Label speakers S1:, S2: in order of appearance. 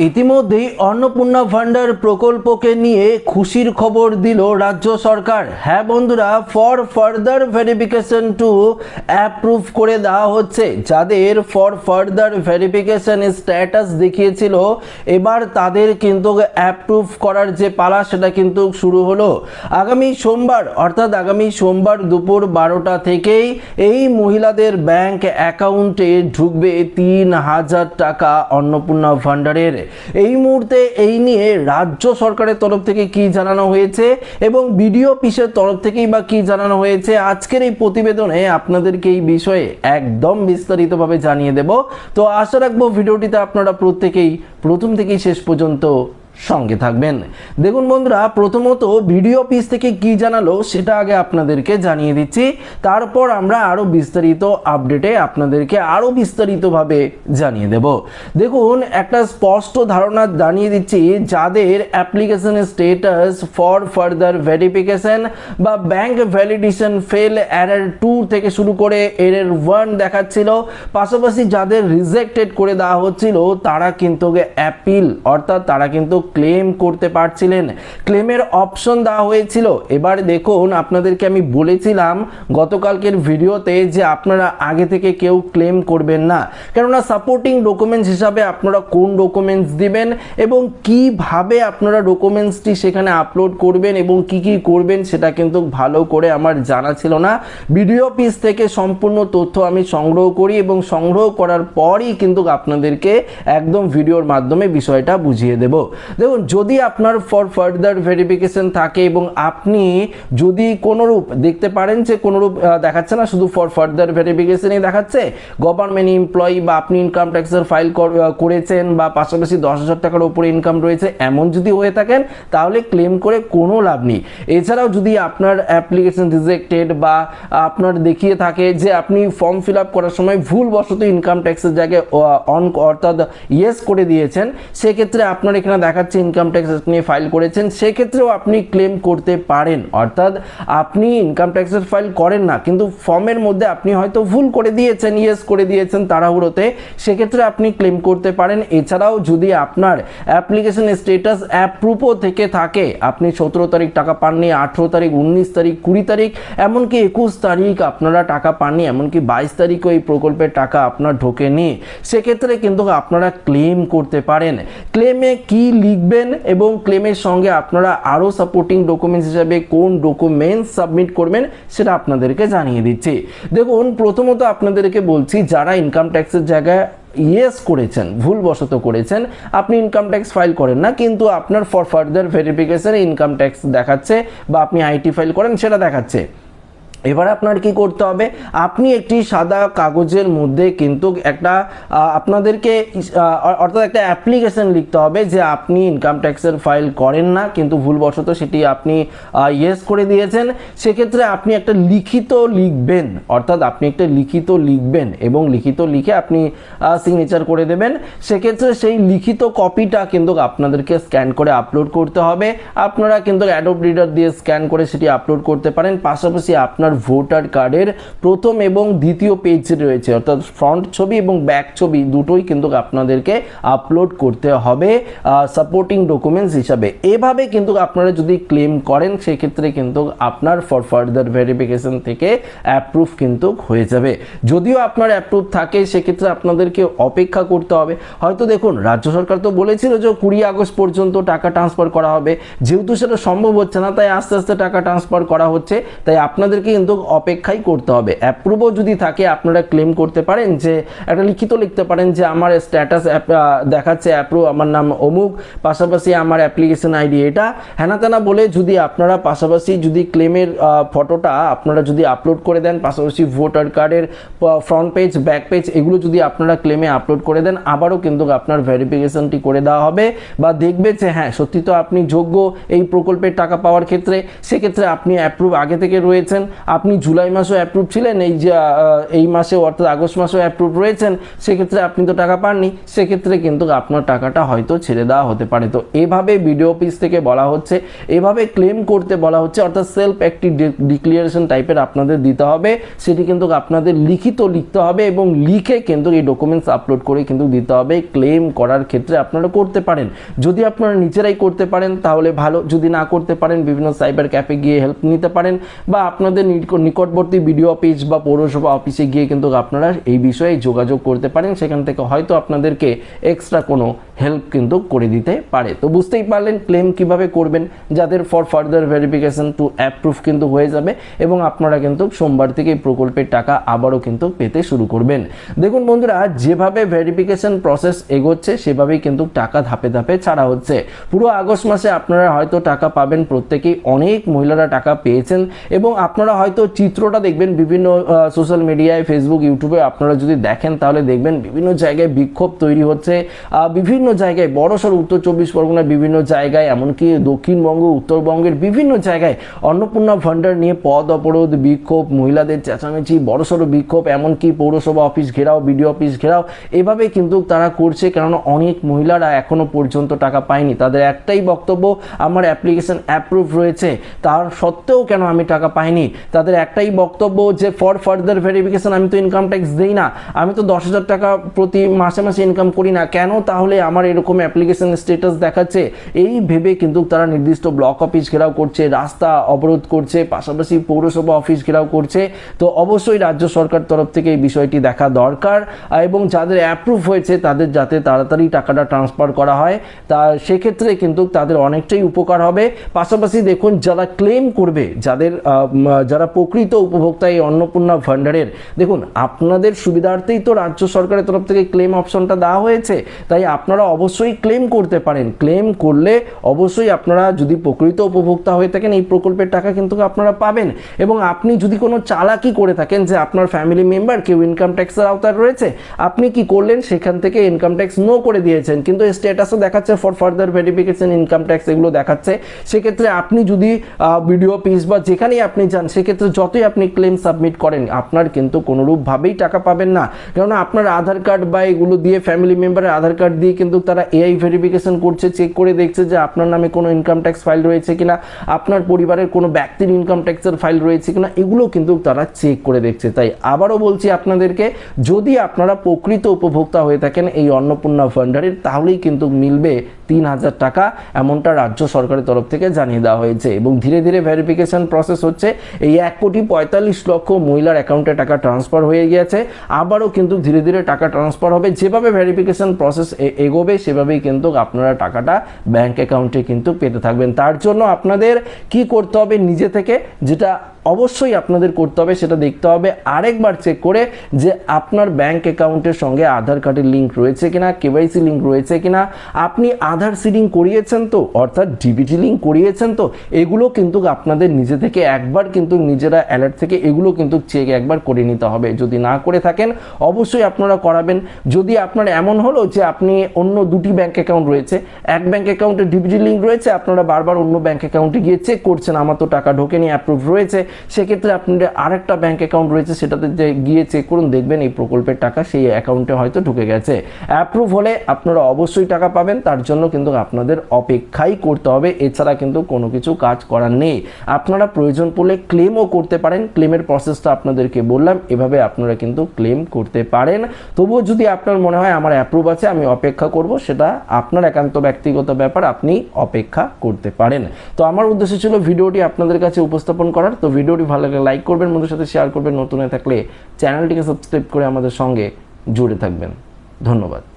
S1: ইতিমধ্যেই অন্নপূর্ণা ভান্ডার প্রকল্পকে নিয়ে খুশির খবর দিল রাজ্য সরকার। হ্যাঁ বন্ধুরা, for further verification two approve করে দেওয়া হচ্ছে। যাদের ফর ফার্দার ভেরিফিকেশন স্ট্যাটাস দেখিয়েছিল, এবার তাদের কিন্তু অ্যাপ্রুভ করার যে পালা সেটা কিন্তু শুরু হলো। আগামী সোমবার অর্থাৎ আগামী সোমবার দুপুর 12টা থেকেই এই মহিলাদের ব্যাংক অ্যাকাউন্টে ঢুকবে 3000 টাকা অন্নপূর্ণা ভান্ডারের। এই মুহূর্তে এই নিয়ে রাজ্য সরকারের তরফ থেকে কি জানানো হয়েছে এবং বিডিও অফিসের তরফ থেকেই বা কি জানানো হয়েছে, আজকের এই প্রতিবেদনে আপনাদেরকে এই বিষয়ে একদম বিস্তারিতভাবে জানিয়ে দেব। তো আশা রাখবো ভিডিওটিতে আপনারা প্রত্যেকেই প্রথম থেকেই শেষ পর্যন্ত সঙ্গে থাকবেন। দেখুন বন্ধুরা, প্রথমত ভিডিও অফিস থেকে কি জানালো সেটা আগে আপনাদেরকে জানিয়ে দিচ্ছি, তারপর আমরা আরো বিস্তারিত আপডেটে আপনাদেরকে আরো বিস্তারিতভাবে জানিয়ে দেব। দেখুন, একটা স্পষ্ট ধারণা জানিয়ে দিচ্ছি, যাদের application status for further verification বা ব্যাংক ভ্যালিডেশন ফেল এরর 2 থেকে শুরু করে এরর 1 দেখাচ্ছিল, পাশাপাশি যাদের রিজেক্টেড করে দেওয়া হচ্ছিল তারা কিন্তু অ্যাপিল অর্থাৎ তারা কিন্তু ক্লেম করতে পারছিলেন। ক্লেমের অপশন দেওয়া হয়েছিল। এবার দেখুন, আপনাদেরকে আমি বলেছিলাম গতকালকের ভিডিওতে যে আপনারা আগে থেকে কেউ ক্লেম করবেন না, কেননা সাপোর্টিং ডকুমেন্টস হিসাবে আপনারা কোন ডকুমেন্টস দিবেন এবং কিভাবে আপনারা ডকুমেন্টসটি সেখানে আপলোড করবেন এবং কি কি করবেন সেটা কিন্তু ভালো করে আমার জানা ছিল না। ভিডিও অফিস থেকে সম্পূর্ণ তথ্য আমি সংগ্রহ করি এবং সংগ্রহ করার পরই কিন্তু আপনাদেরকে একদম ভিডিওর মাধ্যমে বিষয়টা বুঝিয়ে দেব। দেখুন, যদি আপনার ফর ফার্দার ভেরিফিকেশন থাকে এবং আপনি যদি কোনোরূপ দেখতে পারেন যে কোনোরূপ দেখাচ্ছে না, শুধু ফর ফার্দার ভেরিফিকেশনই দেখাচ্ছে, গভর্নমেন্ট এমপ্লয়ি বা আপনি ইনকাম ট্যাক্সের ফাইল করেছেন বা পাশাপাশি 10,000 টাকার উপরে ইনকাম রয়েছে, এমন যদি হয়ে থাকেন তাহলে ক্লেম করে কোনো লাভ নেই। এছাড়াও যদি আপনার অ্যাপ্লিকেশন রিজেক্টেড বা আপনার দেখিয়ে থাকে যে আপনি ফর্ম ফিল আপ করার সময় ভুলবশত ইনকাম ট্যাক্সের জায়গায় অন অর্থাৎ ইয়েস করে দিয়েছেন, সেক্ষেত্রে আপনার এখানে দেখাচ্ছে ইনকাম ট্যাক্স নিয়ে ফাইল করেছেন, সেক্ষেত্রেও আপনি ক্লেম করতে পারেন। অর্থাৎ আপনি ইনকাম ট্যাক্সের ফাইল করেন না, কিন্তু ফর্মের মধ্যে আপনি হয়তো ভুল করে দিয়েছেন, ইয়েস করে দিয়েছেন তাড়াহুড়োতে, সেক্ষেত্রে আপনি ক্লেম করতে পারেন। এছাড়াও যদি আপনার অ্যাপ্লিকেশন স্ট্যাটাস অ্যাপ্রুভও থেকে থাকে, আপনি 17 তারিখ টাকা পাননি, 18 তারিখ, 19 তারিখ, 20 তারিখ, এমনকি 21 তারিখ আপনারা টাকা পাননি, এমনকি 22 তারিখও এই প্রকল্পের টাকা আপনার ঢোকেনি, সেক্ষেত্রে কিন্তু আপনারা ক্লেম করতে পারেন। ক্লেমে কি লিখবেন এবং ক্লেমের সঙ্গে আপনারা আরও সাপোর্টিং ডকুমেন্টস হিসাবে কোন ডকুমেন্টস সাবমিট করবেন সেটা আপনাদেরকে জানিয়ে দিচ্ছি। দেখুন, প্রথমত আপনাদেরকে বলছি, যারা ইনকাম ট্যাক্সের জায়গায় ইয়েস করেছেন, ভুলবশত করেছেন, আপনি ইনকাম ট্যাক্স ফাইল করেন না কিন্তু আপনার ফর ফার্দার ভেরিফিকেশনে ইনকাম ট্যাক্স দেখাচ্ছে বা আপনি আইটি ফাইল করেন সেটা দেখাচ্ছে। এবার আপনার কি করতে হবে, আপনি একটি সাদা কাগজের মধ্যে কিন্তু একটা আপনাদেরকে অর্থাৎ একটা অ্যাপ্লিকেশন লিখতে হবে যে আপনি ইনকাম ট্যাক্সের ফাইল করেন না কিন্তু ভুলবশত সেটি আপনি ইয়েস করে দিয়েছেন। সেক্ষেত্রে আপনি একটা লিখিত লিখবেন, অর্থাৎ আপনি একটা লিখিত লিখবেন এবং লিখিত লিখে আপনি সিগনেচার করে দেবেন। সেক্ষেত্রে সেই লিখিত কপিটা কিন্তু আপনাদেরকে স্ক্যান করে আপলোড করতে হবে। আপনারা কিন্তু অ্যাডোব রিডার দিয়ে স্ক্যান করে সেটি আপলোড করতে পারেন। পাশাপাশি আপনার ভোটার কার্ডের প্রথম এবং দ্বিতীয় পেজ রয়েছে, অর্থাৎ ফ্রন্ট ছবি এবং ব্যাক ছবি দুটোই কিন্তু আপনাদেরকে আপলোড করতে হবে সাপোর্টিং ডকুমেন্টস হিসাবে। এভাবে কিন্তু আপনারা যদি ক্লেম করেন সেক্ষেত্রে কিন্তু আপনার ফর ফার্দার ভেরিফিকেশন থেকে অ্যাপ্রুভ কিন্তু হয়ে যাবে। যদিও আপনার অ্যাপ্রুভ থাকে সেক্ষেত্রে আপনাদেরকে অপেক্ষা করতে হবে। হয়তো দেখুন, রাজ্য সরকার তো বলেছিল যে 20 আগস্ট পর্যন্ত টাকা ট্রান্সফার করা হবে, যেহেতু সেটা সম্ভব হচ্ছে না তাই আস্তে আস্তে টাকা ট্রান্সফার করা হচ্ছে, তাই আপনাদেরকে কিন্তু অপেক্ষাই করতে হবে। অ্যাপ্রুভও যদি থাকে আপনারা ক্লেম করতে পারেন, যে একটা লিখিত লিখতে পারেন যে আমার স্ট্যাটাস দেখাচ্ছে অ্যাপ্রুভ, আমার নাম অমুক, পাশাপাশি আমার অ্যাপ্লিকেশন আইডি এটা, হ্যানা তেনা বলে যদি আপনারা পাশাপাশি যদি ক্লেমের ফটোটা আপনারা যদি আপলোড করে দেন, পাশাপাশি ভোটার কার্ডের ফ্রন্ট পেজ ব্যাক পেজ এগুলো যদি আপনারা ক্লেমে আপলোড করে দেন, আবারও কিন্তু আপনার ভেরিফিকেশনটি করে দেওয়া হবে বা দেখবে যে হ্যাঁ সত্যি তো আপনি যোগ্য এই প্রকল্পের টাকা পাওয়ার ক্ষেত্রে। সেক্ষেত্রে আপনি অ্যাপ্রুভ আগে থেকে রয়েছেন, আপনি জুলাই মাসেও অ্যাপ্রুভ ছিলেন, এই মাসে অর্থাৎ আগস্ট মাসেও অ্যাপ্রুভ রয়েছেন, সেক্ষেত্রে আপনি তো টাকা পাননি, সেক্ষেত্রে কিন্তু আপনার টাকাটা হয়তো ছেড়ে দেওয়া হতে পারে। তো এভাবে বিডিও অফিস থেকে বলা হচ্ছে, এভাবে ক্লেম করতে বলা হচ্ছে, অর্থাৎ সেলফ একটি ডিক্লারেশন টাইপের আপনাদের দিতে হবে, সেটি কিন্তু আপনাদের লিখিত লিখতে হবে এবং লিখে কিন্তু এই ডকুমেন্টস আপলোড করে কিন্তু দিতে হবে। ক্লেম করার ক্ষেত্রে আপনারা করতে পারেন, যদি আপনারা নিজেরাই করতে পারেন তাহলে ভালো, যদি না করতে পারেন বিভিন্ন সাইবার ক্যাফে গিয়ে হেল্প নিতে পারেন, বা আপনাদের নিকটবর্তী বিডিও অফিস বা পৌরসভা অফিসে গিয়ে কিন্তু আপনারা এই বিষয়ে যোগাযোগ করতে পারেন, সেখান থেকে হয়তো আপনাদেরকে এক্সট্রা কোনো হেল্প কিন্তু করে দিতে পারে। তো বুঝতেই পারলেন ক্লেম কিভাবে করবেন, যাদের for further verification two approve কিন্তু হয়ে যাবে এবং আপনারা কিন্তু সোমবার থেকে এই প্রকল্পের টাকা আবারও কিন্তু পেতে শুরু করবেন। দেখুন বন্ধুরা, যেভাবে ভেরিফিকেশন প্রসেস এগোচ্ছে সেভাবেই কিন্তু টাকা ধাপে ধাপে ছাড়া হচ্ছে। পুরো আগস্ট মাসে আপনারা হয়তো টাকা পাবেন, প্রত্যেকেই অনেক মহিলারা টাকা পেয়েছেন এবং আপনারা হয়তো চিত্রটা দেখবেন বিভিন্ন সোশ্যাল মিডিয়ায়, ফেসবুক, ইউটিউবে আপনারা যদি দেখেন তাহলে দেখবেন বিভিন্ন জায়গায় বিক্ষোভ তৈরি হচ্ছে, বিভিন্ন জায়গায় বড়সড় উত্তর চব্বিশ পরগনার বিভিন্ন জায়গায়, এমনকি দক্ষিণবঙ্গ, উত্তরবঙ্গের বিভিন্ন জায়গায় অন্নপূর্ণা ভান্ডার নিয়ে পথ অবরোধ, বিক্ষোভ, মহিলাদের চেঁচামেচি, বড়সড় বিক্ষোভ, এমনকি পৌরসভা অফিস ঘেরাও, বিডিও অফিস ঘেরাও, এভাবে কিন্তু তারা করছে। কেননা অনেক মহিলারা এখনো পর্যন্ত টাকা পায়নি, তাদের একটাই বক্তব্য, আমার অ্যাপ্লিকেশন অ্যাপ্রুভ রয়েছে, তার সত্ত্বেও কেন আমি টাকা পাইনি। তাদের একটাই বক্তব্য যে ফর ফার্দার ভেরিফিকেশন, আমি তো ইনকাম ট্যাক্স দিই না, আমি তো 10,000 টাকা প্রতি মাসে মাসে ইনকাম করি না, কেন তাহলে আমার এরকম অ্যাপ্লিকেশন স্ট্যাটাস দেখাচ্ছে। এই ভেবে কিন্তু তারা নির্দিষ্ট ব্লক অফিস ঘেরাও করছে, রাস্তা অবরোধ করছে, পাশাপাশি পৌরসভা অফিস ঘেরাও করছে। তো অবশ্যই রাজ্য সরকার তরফ থেকে এই বিষয়টি দেখা দরকার এবং যাদের অ্যাপ্রুভ হয়েছে তাদের যাতে তাড়াতাড়ি টাকাটা ট্রান্সফার করা হয়, তা সেক্ষেত্রে কিন্তু তাদের অনেকটাই উপকার হবে। পাশাপাশি দেখুন, যারা ক্লেম করবে, যারা প্রকৃত উপভোক্তা এই অন্নপূর্ণা ভান্ডারের, দেখুন আপনাদের সুবিধার্থেই তো রাজ্য সরকারের তরফ থেকে ক্লেম অপশনটা দেওয়া হয়েছে, তাই আপনারা অবশ্যই ক্লেম করতে পারেন। ক্লেম করলে অবশ্যই আপনারা যদি প্রকৃত উপভোক্তা হয়ে থাকেন এই প্রকল্পের টাকা কিন্তু আপনারা পাবেন। এবং আপনি যদি কোনো চালাকি করে থাকেন যে আপনার ফ্যামিলি মেম্বার কেউ ইনকাম ট্যাক্সের আওতায় রয়েছে, আপনি কি করলেন, সেখান থেকে ইনকাম ট্যাক্স নো করে দিয়েছেন, কিন্তু স্ট্যাটাসও দেখাচ্ছে for further verification income tax, এগুলো দেখাচ্ছে, সেক্ষেত্রে আপনি যদি বিডিও অফিস বা যেখানেই আপনি যান, সেক্ষেত্রে যতই আপনি ক্লেম সাবমিট করেন আপনার কিন্তু কোনোরূপভাবেই টাকা পাবেন না। কেননা আপনার আধার কার্ড বা এগুলো দিয়ে, ফ্যামিলি মেম্বারের আধার কার্ড দিয়ে কিন্তু তারা এআই ভেরিফিকেশন করছে, চেক করে দেখছে যে আপনার নামে কোনো ইনকাম ট্যাক্স ফাইল রয়েছে কিনা, আপনার পরিবারের কোনো ব্যক্তির ইনকাম ট্যাক্সের ফাইল রয়েছে কিনা, এগুলো কিন্তু তারা চেক করে দেখছে। তাই আবারও বলছি আপনাদেরকে, যদি আপনারা প্রকৃত উপভোক্তা হয়ে থাকেন এই অন্নপূর্ণা ভান্ডারের, তাহলেই কিন্তু মিলবে 3,000 টাকা, এমনটা রাজ্য সরকারের তরফ থেকে জানিয়ে দেওয়া হয়েছে। এবং ধীরে ধীরে ভেরিফিকেশন প্রসেস হচ্ছে, এই 1,45,00,000 মহিলার অ্যাকাউন্টে টাকা ট্রান্সফার হয়ে গিয়েছে, আবারও কিন্তু ধীরে ধীরে টাকা ট্রান্সফার হবে। যেভাবে ভেরিফিকেশন প্রসেস এগোবে সেভাবেই কিন্তু আপনারা টাকাটা ব্যাংক অ্যাকাউন্টে কিন্তু পেতে থাকবেন। তার জন্য আপনাদের কি করতে হবে, নিজে থেকে যেটা অবশ্যই আপনাদের করতে হবে সেটা দেখতে হবে, আরেকবার চেক করে যে আপনার ব্যাংক অ্যাকাউন্টের সঙ্গে আধার কার্ডের লিঙ্ক রয়েছে কিনা, কেওয়াইসি লিঙ্ক রয়েছে কিনা, আপনি আধার সিডিং করিয়েছেন তো, অর্থাৎ ডিবিটি লিঙ্ক করিয়েছেন তো, এগুলো কিন্তু আপনাদের নিজে থেকে একবার কিন্তু নিজেরা অ্যালার্ট থেকে এগুলো কিন্তু চেক একবার করে নিতে হবে। যদি না করে থাকেন অবশ্যই আপনারা করাবেন। যদি আপনার এমন হলো যে আপনি অন্য দুটি ব্যাংক অ্যাকাউন্ট রয়েছে, এক ব্যাংক অ্যাকাউন্টে ডিবিটি লিঙ্ক রয়েছে, আপনারা বারবার অন্য ব্যাংক অ্যাকাউন্টে গিয়ে চেক করছেন আমার তো টাকা ঢোকেনি, অ্যাপ্রুভ রয়েছে, সেক্ষেত্রে আপনাদের আরেকটা ব্যাংক অ্যাকাউন্ট রয়েছে, সেটাতে গিয়ে চেক করুন, দেখবেন এই প্রকল্পের টাকা সেই অ্যাকাউন্টে হয়তো ঢুকে গেছে। অ্যাপ্রুভ হলে আপনারা অবশ্যই টাকা পাবেন, তার জন্য কিন্তু আপনাদের অপেক্ষাই করতে হবে, এছাড়া কিন্তু কোনো কিছু কাজ করার নেই। আপনারা প্রয়োজন পড়লে ক্লেমও করতে পারেন, ক্লেমের প্রসেসটা আপনাদেরকে বললাম, এভাবে আপনারা কিন্তু ক্লেম করতে পারেন। তবুও যদি আপনার মনে হয় আমার অ্যাপ্রুভ আছে, আমি অপেক্ষা করব, সেটা আপনার একান্ত ব্যক্তিগত ব্যাপার, আপনি অপেক্ষা করতে পারেন। তো আমার উদ্দেশ্য ছিল ভিডিওটি আপনাদের কাছে উপস্থাপন করার। তো ভিডিওটি ভালো লাগলে লাইক করবেন, বন্ধুদের সাথে শেয়ার করবেন, নতুন হয়ে থাকলে চ্যানেলটিকে সাবস্ক্রাইব করে আমাদের সঙ্গে জুড়ে থাকবেন। ধন্যবাদ।